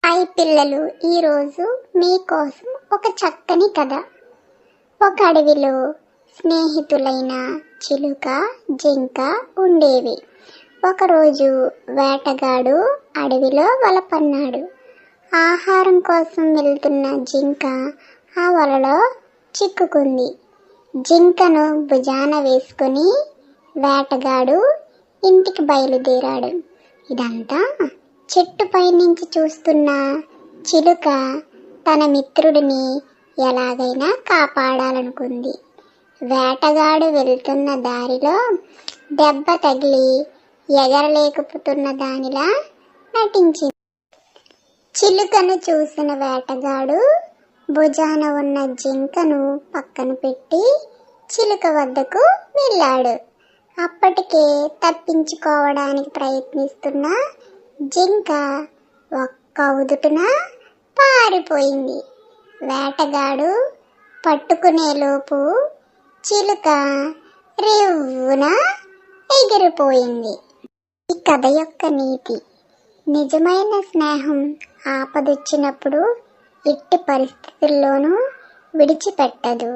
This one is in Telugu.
హాయ్ పిల్లలు, ఈరోజు మీకోసం ఒక చక్కని కథ. ఒక అడవిలో స్నేహితులైన చిలుక, జింక ఉండేవి. ఒకరోజు వేటగాడు అడవిలో వల పన్నాడు. ఆహారం కోసం వెళ్తున్న జింక ఆ వలలో చిక్కుకుంది. జింకను భుజాన వేసుకుని వేటగాడు ఇంటికి బయలుదేరాడు. ఇదంతా చెట్టుపై నుంచి చూస్తున్న చిలుక తన మిత్రుడిని ఎలాగైనా కాపాడాలనుకుంది. వేటగాడు వెళ్తున్న దారిలో దెబ్బ తగిలి ఎగరలేకపోతున్న దానిలా నటించింది. చిలుకను చూసిన వేటగాడు భుజాన ఉన్న జింకను పక్కన పెట్టి చిలుక వద్దకు వెళ్ళాడు. అప్పటికే తప్పించుకోవడానికి ప్రయత్నిస్తున్న జింక ఒక్క ఉదుటున పారిపోయింది. వేటగాడు పట్టుకునేలోపు చిలుక రివ్వున ఎగిరిపోయింది. ఈ కథ యొక్క నీతి: నిజమైన స్నేహం ఆపదొచ్చినప్పుడు ఎట్టి పరిస్థితుల్లోనూ విడిచిపెట్టదు.